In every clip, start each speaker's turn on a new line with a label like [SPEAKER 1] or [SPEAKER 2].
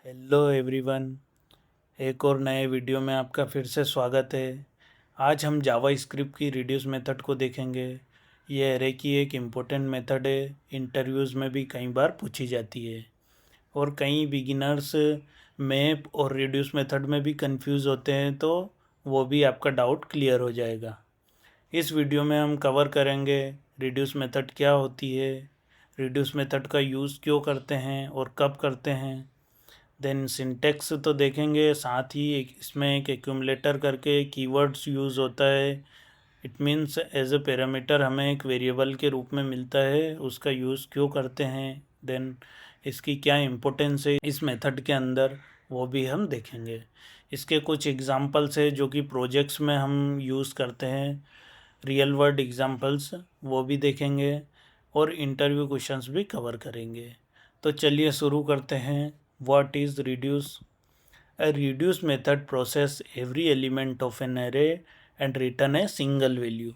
[SPEAKER 1] Hello everyone. एक और नए वीडियो में आपका फिर से स्वागत है। आज हम जावा स्क्रिप्ट की रिड्यूस मेथड को देखेंगे। ये एरे की एक इम्पोर्टेंट मेथड है, इंटरव्यूज़ में भी कई बार पूछी जाती है और कई बिगिनर्स मैप और रिड्यूस मेथड में भी कंफ्यूज होते हैं, तो वो भी आपका डाउट क्लियर हो जाएगा। इस वीडियो में हम कवर करेंगे रिड्यूस मेथड क्या होती है, रिड्यूस मेथड का यूज़ क्यों करते हैं और कब करते हैं। देन सिंटेक्स तो देखेंगे, साथ ही इसमें एक एक्यूमुलेटर करके कीवर्ड्स यूज़ होता है। It means as a parameter हमें एक वेरिएबल के रूप में मिलता है, उसका यूज़ क्यों करते हैं। देन इसकी क्या इम्पोर्टेंस है इस मेथड के अंदर, वो भी हम देखेंगे। इसके कुछ एग्जांपल्स है जो कि प्रोजेक्ट्स में हम यूज़ करते हैं, रियल वर्ल्ड एग्जांपल्स, वो भी देखेंगे और इंटरव्यू क्वेश्चंस भी कवर करेंगे। तो चलिए शुरू करते हैं। What is reduce? A reduce method process every element of an array and return a single value.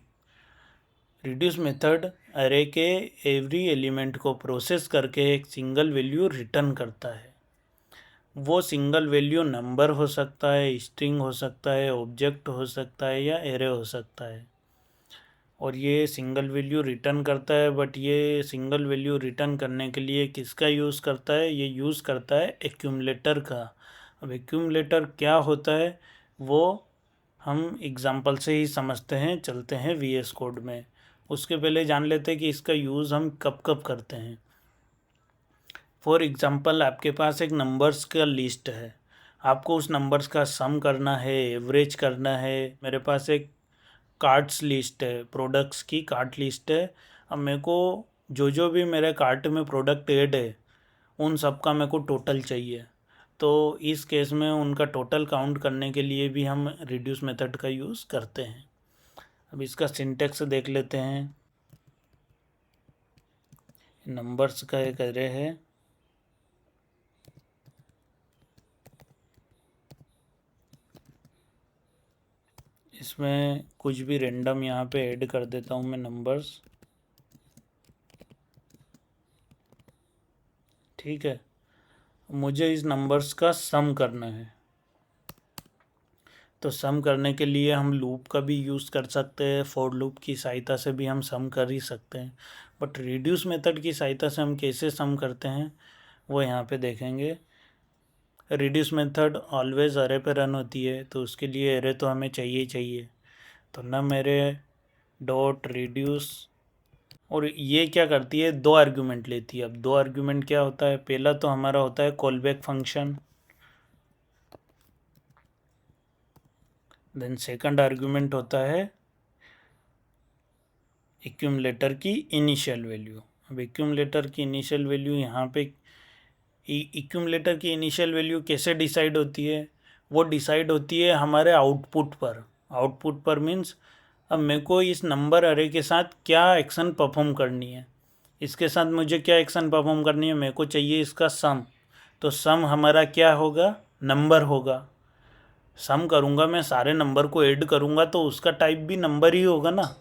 [SPEAKER 1] reduce method अरे के एवरी एलिमेंट को प्रोसेस करके एक सिंगल वैल्यू रिटर्न करता है। वो सिंगल वैल्यू नंबर हो सकता है, स्ट्रिंग हो सकता है, ऑब्जेक्ट हो सकता है या एरे हो सकता है। और ये सिंगल वैल्यू रिटर्न करता है, बट ये सिंगल वैल्यू रिटर्न करने के लिए किसका यूज़ करता है? ये यूज़ करता है एक्यूमुलेटर का। अब एक्यूमुलेटर क्या होता है वो हम एग्जांपल से ही समझते हैं। चलते हैं वीएस कोड में। उसके पहले जान लेते हैं कि इसका यूज़ हम कब कब करते हैं। फॉर एग्ज़ाम्पल, आपके पास एक नंबर्स का लिस्ट है, आपको उस नंबर्स का सम करना है, एवरेज करना है। मेरे पास एक कार्ट्स लिस्ट है, प्रोडक्ट्स की कार्ट लिस्ट है। अब मेरे को जो जो भी मेरे कार्ट में प्रोडक्ट ऐड है उन सब का मेरे को टोटल चाहिए। तो इस केस में उनका टोटल काउंट करने के लिए भी हम रिड्यूस मेथड का यूज़ करते हैं। अब इसका सिंटेक्स देख लेते हैं। नंबर्स का एक एरे है, इसमें कुछ भी रेंडम यहाँ पे ऐड कर देता हूँ मैं नंबर्स। ठीक है, मुझे इस नंबर्स का सम करना है। तो सम करने के लिए हम लूप का भी यूज़ कर सकते हैं, फॉर लूप की सहायता से भी हम सम कर ही सकते हैं। बट रिड्यूस मेथड की सहायता से हम कैसे सम करते हैं वो यहाँ पे देखेंगे। रिड्यूस मेथड ऑलवेज अरे पे रन होती है, तो उसके लिए अरे तो हमें चाहिए ही चाहिए। तो नम अरे डॉट रिड्यूस, और ये क्या करती है, दो आर्ग्यूमेंट लेती है। अब दो आर्ग्यूमेंट क्या होता है? पहला तो हमारा होता है callback function, then second argument होता है एक्यूमुलेटर की इनिशियल वैल्यू। अब एक्यूमुलेटर की इनिशियल वैल्यू यहाँ पे, एक्यूमुलेटर की इनिशियल वैल्यू कैसे डिसाइड होती है? वो डिसाइड होती है हमारे आउटपुट पर। आउटपुट पर मीन्स अब मेरे को इस नंबर अरे के साथ क्या एक्शन परफॉर्म करनी है। इसके साथ मुझे क्या एक्शन परफॉर्म करनी है? मेरे को चाहिए इसका सम। तो सम हमारा क्या होगा? नंबर होगा। सम करूँगा, मैं सारे नंबर को ऐड करूँगा तो उसका टाइप भी नंबर ही होगा ना।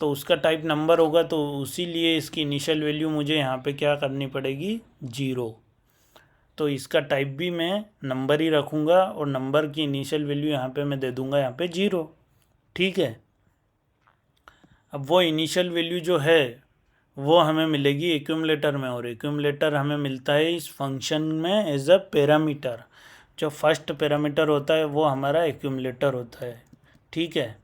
[SPEAKER 1] तो उसका टाइप नंबर होगा, तो उसी लिए इसकी इनिशियल वैल्यू मुझे यहाँ पे क्या करनी पड़ेगी? 0। तो इसका टाइप भी मैं नंबर ही रखूँगा और नंबर की इनिशियल वैल्यू यहाँ पे मैं दे दूँगा यहाँ पे 0। ठीक है, अब वो इनिशियल वैल्यू जो है वो हमें मिलेगी एक्यूमुलेटर में, और एक्यूमुलेटर हमें मिलता है इस फंक्शन में एज अ पैरामीटर। जो फर्स्ट पैरामीटर होता है वो हमारा एक्यूमुलेटर होता है। ठीक है,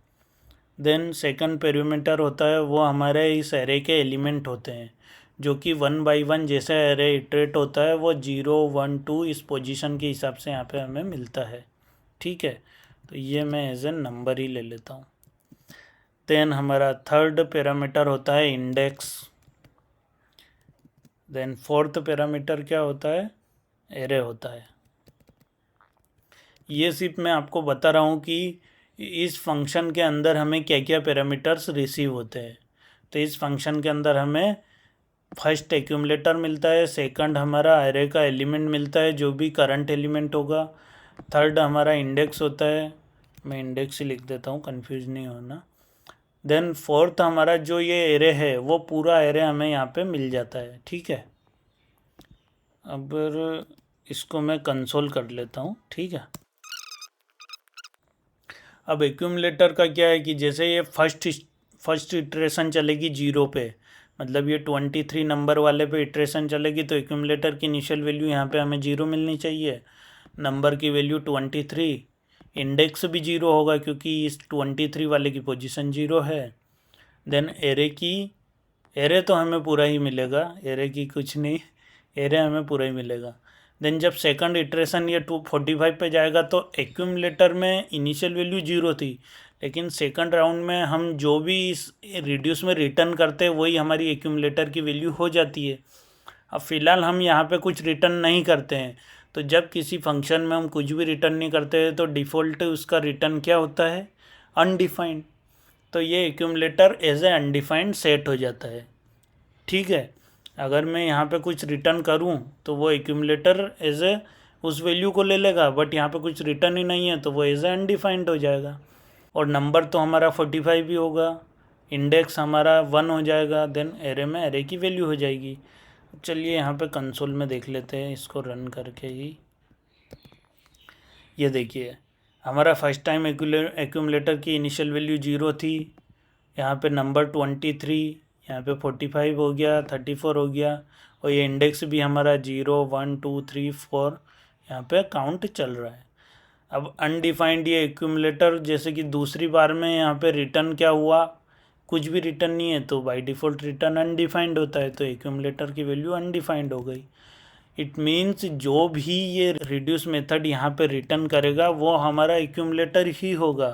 [SPEAKER 1] देन सेकंड पैरामीटर होता है वो हमारे इस एरे के एलिमेंट होते हैं, जो कि 1 बाई 1 जैसे एरे इटरेट होता है वो 0 1 2 इस पोजीशन के हिसाब से यहाँ पे हमें मिलता है। ठीक है, तो ये मैं एज ए नंबर ही ले लेता हूँ। देन हमारा थर्ड पैरामीटर होता है इंडेक्स। देन फोर्थ पैरामीटर क्या होता है? एरे होता है। ये सिर्फ मैं आपको बता रहा हूँ कि इस फंक्शन के अंदर हमें क्या क्या पैरामीटर्स रिसीव होते हैं। तो इस फंक्शन के अंदर हमें फर्स्ट एक्यूमुलेटर मिलता है, सेकंड हमारा एरे का एलिमेंट मिलता है जो भी करंट एलिमेंट होगा, थर्ड हमारा इंडेक्स होता है, मैं इंडेक्स ही लिख देता हूँ कंफ्यूज नहीं होना। देन फोर्थ हमारा जो ये एरे है वो पूरा एरे हमें यहाँ पे मिल जाता है। ठीक है, अब इसको मैं कंसोल कर लेता हूँ, ठीक है। अब एक्यूमुलेटर का क्या है कि जैसे ये फर्स्ट इटरेशन चलेगी 0 पे, मतलब ये 23 नंबर वाले पे इटरेशन चलेगी, तो एक्यूमुलेटर की इनिशियल वैल्यू यहाँ पे हमें 0 मिलनी चाहिए, नंबर की वैल्यू 23, इंडेक्स भी 0 होगा क्योंकि इस 23 वाले की पोजीशन 0 है। देन एरे तो हमें पूरा ही मिलेगा, एरे की कुछ नहीं, एरे हमें पूरा ही मिलेगा। देन जब सेकंड इटरेशन ये 245 पे जाएगा तो एक्यूमुलेटर में इनिशियल वैल्यू 0 थी, लेकिन सेकंड राउंड में हम जो भी इस रिड्यूस में रिटर्न करते हैं वही हमारी एक्यूमुलेटर की वैल्यू हो जाती है। अब फ़िलहाल हम यहाँ पे कुछ रिटर्न नहीं करते हैं, तो जब किसी फंक्शन में हम कुछ भी रिटर्न नहीं करते हैं तो डिफ़ॉल्ट उसका रिटर्न क्या होता है, अनडिफाइंड। तो ये accumulator as a undefined set हो जाता है, ठीक है। अगर मैं यहाँ पे कुछ रिटर्न करूँ तो वो एक्यूमुलेटर एज ए उस वैल्यू को ले लेगा, बट यहाँ पे कुछ रिटर्न ही नहीं है तो वो एज ए अनडिफाइंड हो जाएगा। और नंबर तो हमारा 45 ही होगा, इंडेक्स हमारा 1 हो जाएगा, देन एरे में एरे की वैल्यू हो जाएगी। चलिए यहाँ पे कंसोल में देख लेते हैं इसको रन करके ही। ये देखिए हमारा फर्स्ट टाइम एक्यूमुलेटर की इनिशियल वैल्यू 0 थी, यहाँ पे नंबर 23, यहाँ पे 45 हो गया, 34 हो गया, और ये इंडेक्स भी हमारा 0 1 2 3 4 यहाँ पे काउंट चल रहा है। अब अनडिफाइंड ये एक्यूमुलेटर जैसे कि दूसरी बार में यहाँ पे रिटर्न क्या हुआ, कुछ भी रिटर्न नहीं है, तो बाय डिफ़ॉल्ट रिटर्न अनडिफाइंड होता है, तो एक्यूमुलेटर की वैल्यू अनडिफाइंड हो गई। इट मीन्स जो भी ये रिड्यूस मेथड यहाँ पे रिटर्न करेगा वो हमारा एक्यूमुलेटर ही होगा।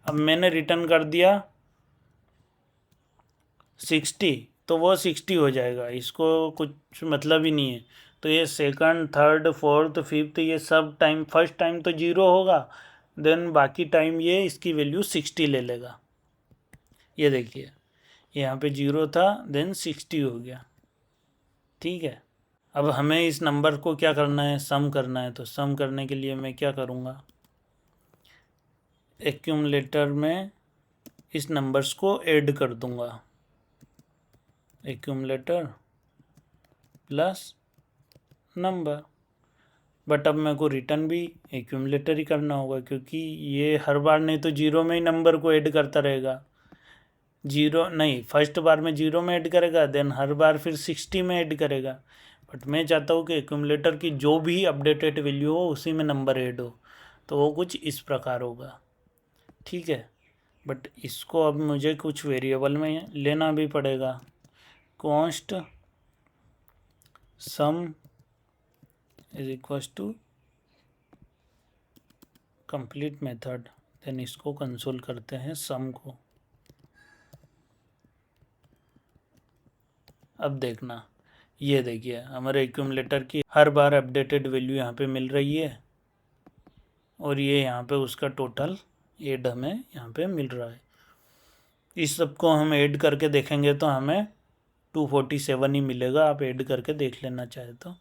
[SPEAKER 1] अब मैंने रिटर्न कर दिया 60, तो वो 60 हो जाएगा, इसको कुछ मतलब ही नहीं है। तो ये सेकंड थर्ड फोर्थ फिफ्थ ये सब टाइम, फर्स्ट टाइम तो 0 होगा, देन बाकी टाइम ये इसकी वैल्यू 60 ले लेगा। ये देखिए यहाँ पे 0 था, देन 60 हो गया, ठीक है। अब हमें इस नंबर को क्या करना है, सम करना है, तो सम करने के लिए मैं क्या करूँगा, एक्यूमुलेटर में इस नंबर्स को ऐड कर दूँगा, एक्यूमुलेटर प्लस नंबर। बट अब मेरे को रिटर्न भी एक्यूमुलेटर ही करना होगा क्योंकि ये हर बार नहीं तो 0 में ही नंबर को ऐड करता रहेगा, 0 नहीं, फर्स्ट बार में 0 में ऐड करेगा, देन हर बार फिर 60 में ऐड करेगा। बट मैं चाहता हूँ कि एक्यूमुलेटर की जो भी अपडेटेड वैल्यू हो उसी में नंबर ऐड हो, तो वो कुछ इस प्रकार होगा, ठीक है। बट इसको अब मुझे कुछ वेरिएबल में लेना भी पड़ेगा, const sum is equals to complete method, then इसको कंसोल करते हैं सम को। अब देखना, ये देखिए हमारे एक्यूमुलेटर की हर बार अपडेटेड वैल्यू यहाँ पे मिल रही है, और ये यहाँ पे उसका टोटल ऐड हमें यहाँ पे मिल रहा है। इस सब को हम ऐड करके देखेंगे तो हमें 247 ही मिलेगा, आप ऐड करके देख लेना चाहे तो,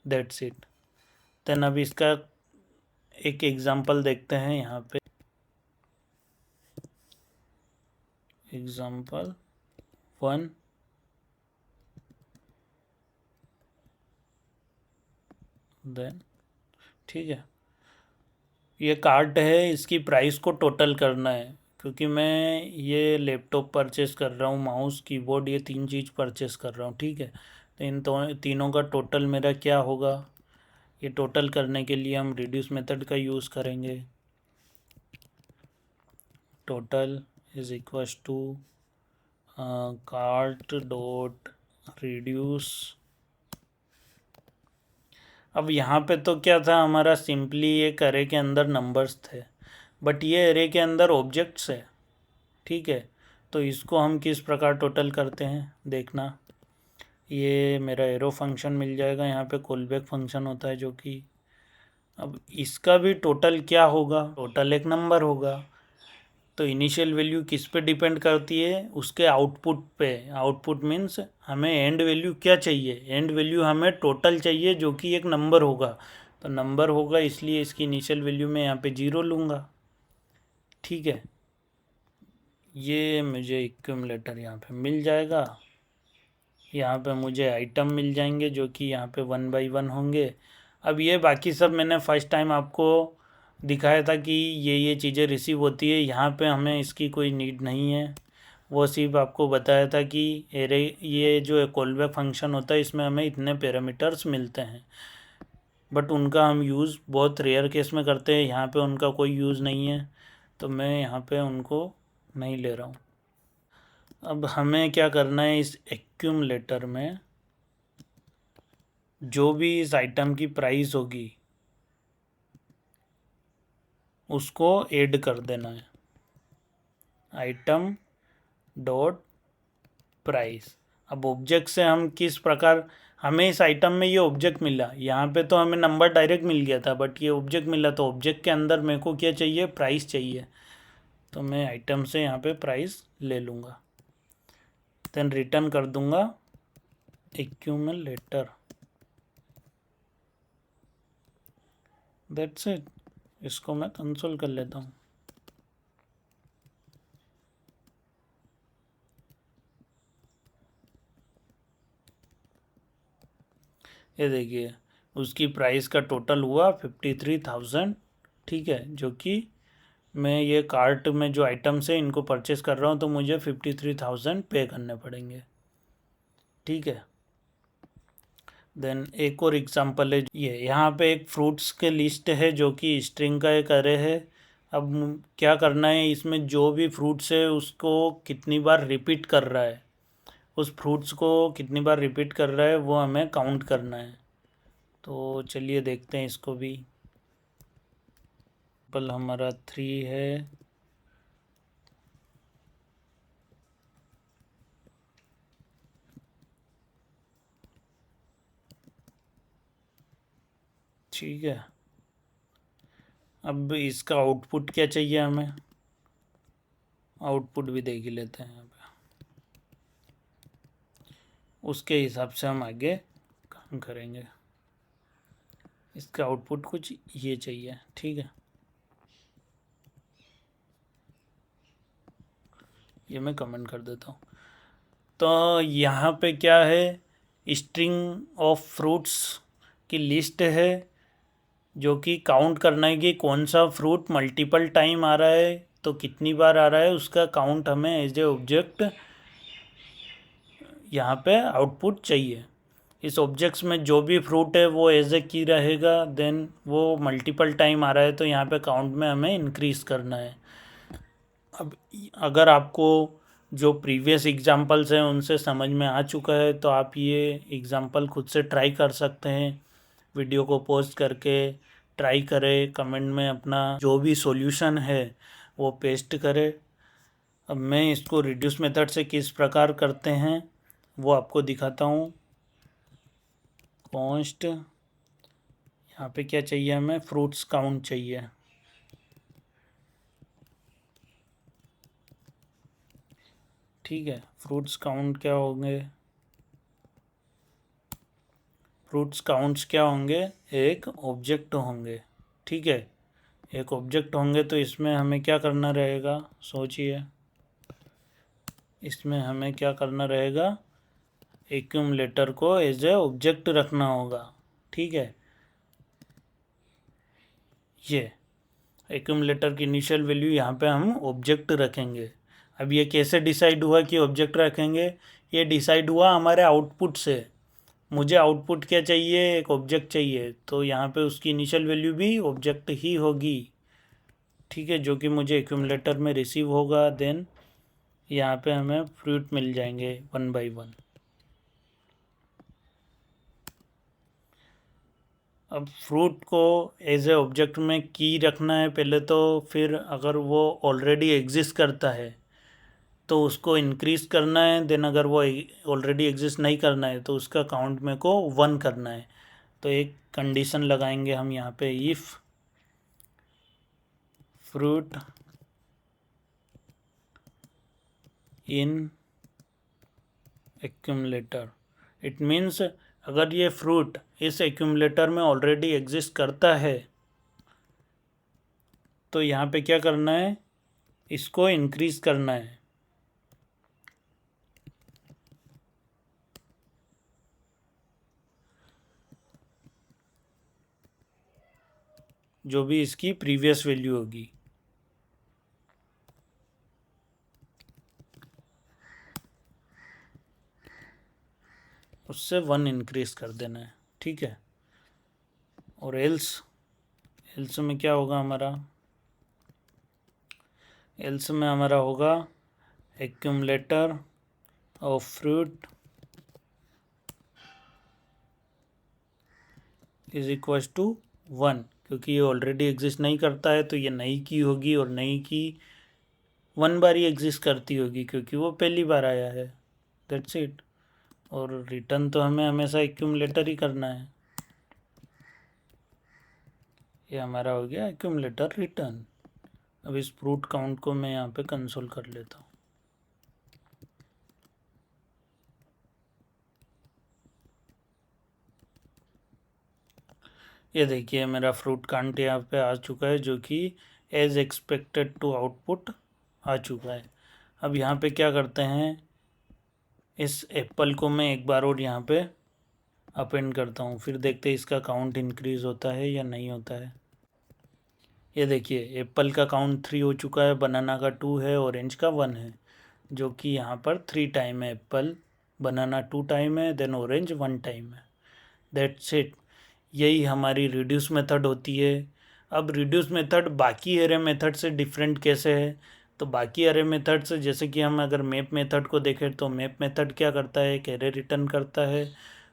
[SPEAKER 1] दैट्स इट। देन अब इसका एक एग्जांपल देखते हैं यहाँ पे, एग्जांपल 1, देन ठीक है, ये कार्ट है, इसकी प्राइस को टोटल करना है क्योंकि मैं ये लैपटॉप परचेस कर रहा हूँ, माउस कीबोर्ड ये 3 चीज़ परचेस कर रहा हूँ, ठीक है। तो इन तीनों का टोटल मेरा क्या होगा, ये टोटल करने के लिए हम रिड्यूस मेथड का यूज़ करेंगे। Total is equals to cart dot reduce. अब यहाँ पे तो क्या था हमारा, सिंपली एक अरे के अंदर नंबर्स थे, बट ये अरे के अंदर ऑब्जेक्ट्स है, ठीक है। तो इसको हम किस प्रकार टोटल करते हैं देखना, ये मेरा एरो फंक्शन मिल जाएगा, यहाँ पे कॉलबैक फंक्शन होता है जो कि, अब इसका भी टोटल क्या होगा, टोटल एक नंबर होगा। तो इनिशियल वैल्यू किस पे डिपेंड करती है, उसके आउटपुट पे। आउटपुट मीन्स हमें एंड वैल्यू क्या चाहिए, एंड वैल्यू हमें टोटल चाहिए जो कि एक नंबर होगा, तो नंबर होगा इसलिए इसकी इनिशियल वैल्यू में यहाँ पे 0 लूँगा, ठीक है। ये मुझे एक्यूमुलेटर यहाँ पे मिल जाएगा, यहाँ पे मुझे आइटम मिल जाएंगे जो कि यहाँ पे 1 बाई 1 होंगे। अब ये बाकी सब मैंने फर्स्ट टाइम आपको दिखाया था कि ये चीज़ें रिसीव होती है, यहाँ पे हमें इसकी कोई नीड नहीं है। वो सिर्फ आपको बताया था कि एरे ये जो कॉलबैक फंक्शन होता है इसमें हमें इतने पैरामीटर्स मिलते हैं, बट उनका हम यूज़ बहुत रेयर केस में करते हैं। यहाँ पे उनका कोई यूज़ नहीं है, तो मैं यहाँ पे उनको नहीं ले रहा हूँ। अब हमें क्या करना है, इस एक्यूमुलेटर में जो भी इस आइटम की प्राइस होगी उसको ऐड कर देना है, आइटम डॉट प्राइस। अब ऑब्जेक्ट से हम किस प्रकार, हमें इस आइटम में ये ऑब्जेक्ट मिला, यहाँ पे तो हमें नंबर डायरेक्ट मिल गया था, बट ये ऑब्जेक्ट मिला, तो ऑब्जेक्ट के अंदर मेरे को क्या चाहिए, प्राइस चाहिए। तो मैं आइटम से यहाँ पे प्राइस ले लूँगा, देन रिटर्न कर दूँगा एक्यूमुलेटर। That's it. इसको मैं कंसोल कर लेता हूँ। ये देखिए उसकी प्राइस का टोटल हुआ 53,000, ठीक है, जो कि मैं ये कार्ट में जो आइटम्स है इनको परचेस कर रहा हूँ, तो मुझे 53,000 पे करने पड़ेंगे, ठीक है। देन एक और एग्जांपल है, ये यहाँ पे एक फ्रूट्स के लिस्ट है जो कि स्ट्रिंग का एक अरे है। अब क्या करना है, इसमें जो भी फ्रूट्स है उसको कितनी बार रिपीट कर रहा है, उस फ्रूट्स को कितनी बार रिपीट कर रहा है वो हमें काउंट करना है। तो चलिए देखते हैं इसको भी। पल हमारा 3 है, ठीक है। अब इसका आउटपुट क्या चाहिए हमें, आउटपुट भी देख ही लेते हैं यहाँ पे, उसके हिसाब से हम आगे काम करेंगे। इसका आउटपुट कुछ ये चाहिए, ठीक है। ये मैं कमेंट कर देता हूँ। तो यहाँ पे क्या है, स्ट्रिंग ऑफ फ्रूट्स की लिस्ट है जो कि काउंट करना है कि कौन सा फ्रूट मल्टीपल टाइम आ रहा है, तो कितनी बार आ रहा है उसका काउंट हमें एज ए ऑब्जेक्ट यहाँ पे आउटपुट चाहिए। इस ऑब्जेक्ट्स में जो भी फ्रूट है वो एज ए की रहेगा, देन वो मल्टीपल टाइम आ रहा है तो यहाँ पे काउंट में हमें इंक्रीज़ करना है। अब अगर आपको जो प्रीवियस एग्जांपल्स हैं उनसे समझ में आ चुका है तो आप ये एग्जांपल खुद से ट्राई कर सकते हैं, वीडियो को पॉज करके ट्राई करें, कमेंट में अपना जो भी सॉल्यूशन है वो पेस्ट करें। अब मैं इसको रिड्यूस मेथड से किस प्रकार करते हैं वो आपको दिखाता हूँ। कॉन्स्ट, यहाँ पे क्या चाहिए हमें, फ्रूट्स काउंट चाहिए, ठीक है। फ्रूट्स काउंट क्या होंगे, फ्रूट्स काउंट्स क्या होंगे, एक ऑब्जेक्ट होंगे, ठीक है। एक ऑब्जेक्ट होंगे तो इसमें हमें क्या करना रहेगा, सोचिए, इसमें हमें क्या करना रहेगा, एक्यूमुलेटर को एज ए ऑब्जेक्ट रखना होगा, ठीक है। ये एक्यूमुलेटर की इनिशियल वैल्यू यहाँ पे हम ऑब्जेक्ट रखेंगे। अब ये कैसे डिसाइड हुआ कि ऑब्जेक्ट रखेंगे, ये डिसाइड हुआ हमारे आउटपुट से। मुझे आउटपुट क्या चाहिए, एक ऑब्जेक्ट चाहिए, तो यहाँ पे उसकी इनिशियल वैल्यू भी ऑब्जेक्ट ही होगी, ठीक है, जो कि मुझे एक्यूमुलेटर में रिसीव होगा। देन यहाँ पे हमें फ्रूट मिल जाएंगे 1 बाई 1। अब फ्रूट को एज ए ऑब्जेक्ट में की रखना है पहले तो, फिर अगर वो ऑलरेडी एग्जिस्ट करता है तो उसको इंक्रीज़ करना है, देन अगर वो ऑलरेडी एग्जिस्ट नहीं करना है तो उसका काउंट में को 1 करना है। तो एक कंडीशन लगाएंगे हम यहाँ पे, if fruit in accumulator, it means अगर ये फ्रूट इस एक्यूमुलेटर में ऑलरेडी एग्जिस्ट करता है तो यहाँ पे क्या करना है, इसको इंक्रीज़ करना है, जो भी इसकी प्रीवियस वैल्यू होगी। उससे 1 इंक्रीज कर देना है, ठीक है। और एल्स में क्या होगा हमारा, एल्स में हमारा होगा accumulator of fruit is equals to 1, क्योंकि ये ऑलरेडी एग्जिस्ट नहीं करता है तो ये नई की होगी, और नई की 1 बार ही एग्जिस्ट करती होगी क्योंकि वो पहली बार आया है। That's it. और रिटर्न तो हमें हमेशा एक्यूमुलेटर ही करना है। ये हमारा हो गया एक्यूमुलेटर रिटर्न। अब इस फ्रूट काउंट को मैं यहाँ पे कंसोल कर लेता हूँ। ये देखिए मेरा फ्रूट काउंट यहाँ पे आ चुका है, जो कि एज एक्सपेक्टेड टू आउटपुट आ चुका है। अब यहाँ पे क्या करते हैं, इस एप्पल को मैं एक बार और यहाँ पे अपेंड करता हूँ, फिर देखते हैं इसका काउंट इंक्रीज़ होता है या नहीं होता है। ये देखिए एप्पल का काउंट 3 हो चुका है, बनाना का 2 है, ऑरेंज का 1 है, जो कि यहाँ पर 3 टाइम है एप्पल, बनाना 2 टाइम है, देन ऑरेंज 1 टाइम है। That's it. यही हमारी रिड्यूस मेथड होती है। अब रिड्यूस मेथड बाकी एरे मेथड से डिफरेंट कैसे है, तो बाकी एरे मेथड से जैसे कि हम अगर मैप मेथड को देखें तो मैप मेथड क्या करता है, एक एरे रिटर्न करता है,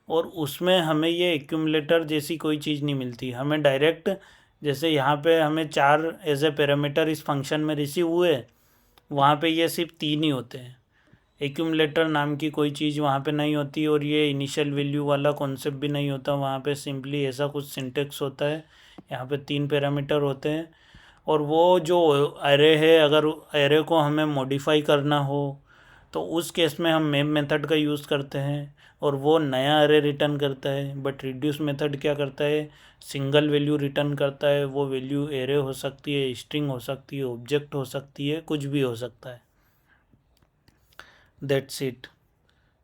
[SPEAKER 1] और उसमें हमें ये एक्यूमुलेटर जैसी कोई चीज़ नहीं मिलती। हमें डायरेक्ट, जैसे यहाँ पे हमें 4 एज ए पैरामीटर इस फंक्शन में रिसीव हुए, वहाँ पे ये सिर्फ 3 ही होते हैं। एक्यूमुलेटर नाम की कोई चीज़ वहाँ पे नहीं होती, और ये इनिशियल वैल्यू वाला कॉन्सेप्ट भी नहीं होता वहाँ पे। सिंपली ऐसा कुछ सिंटेक्स होता है। यहाँ पे 3 पैरामीटर होते हैं, और वो जो एरे है, अगर एरे को हमें मॉडिफाई करना हो तो उस केस में हम मैप मेथड का यूज़ करते हैं, और वो नया एरे रिटर्न करता है। बट रिड्यूस मेथड क्या करता है, सिंगल वैल्यू रिटर्न करता है। वो वैल्यू एरे हो सकती है, स्ट्रिंग हो सकती है, ऑब्जेक्ट हो सकती है, कुछ भी हो सकता है। दैट्स इट,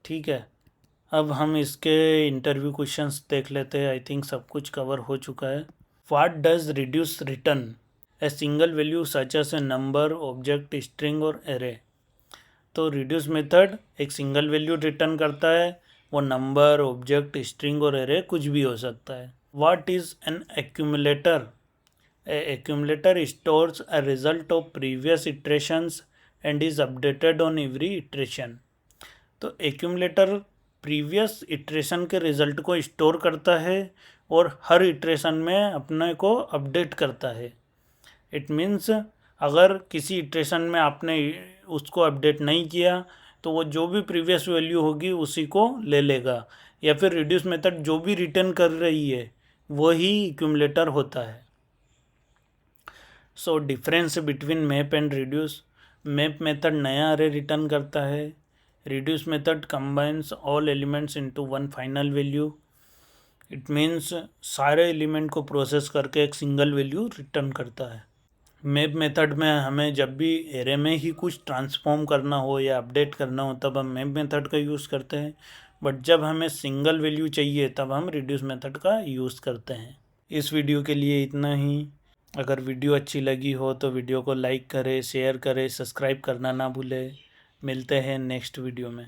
[SPEAKER 1] ठीक है। अब हम इसके इंटरव्यू क्वेश्चंस देख लेते हैं। आई थिंक सब कुछ कवर हो चुका है। What does reduce return, a single value such S A number, object, string और एरे। तो रिड्यूस मेथड एक सिंगल वैल्यू रिटर्न करता है, वो नंबर, ऑब्जेक्ट, स्ट्रिंग और एरे कुछ भी हो सकता है। What is an accumulator, A accumulator stores a result of previous iterations and is updated on every iteration. तो एक्यूमुलेटर प्रीवियस इटरेशन के रिज़ल्ट को स्टोर करता है और हर इटरेशन में अपने को अपडेट करता है। इट मीन्स अगर किसी इटरेशन में आपने उसको अपडेट नहीं किया तो वो जो भी प्रीवियस वैल्यू होगी उसी को ले लेगा, या फिर रिड्यूस मेथड जो भी रिटर्न कर रही है वही एक्यूमुलेटर होता है। So difference between map and reduce, map method नया अरे रिटर्न करता है, reduce method combines all elements into one final value. It means सारे एलिमेंट को प्रोसेस करके एक सिंगल वैल्यू रिटर्न करता है। मैप मेथड में हमें जब भी एरे में ही कुछ ट्रांसफॉर्म करना हो या अपडेट करना हो तब हम मैप मेथड का यूज़ करते हैं, बट जब हमें सिंगल वैल्यू चाहिए तब हम रिड्यूस मेथड का यूज़ करते हैं। इस वीडियो के लिए इतना ही। अगर वीडियो अच्छी लगी हो तो वीडियो को लाइक करें, शेयर करें, सब्सक्राइब करना ना भूलें। मिलते हैं नेक्स्ट वीडियो में।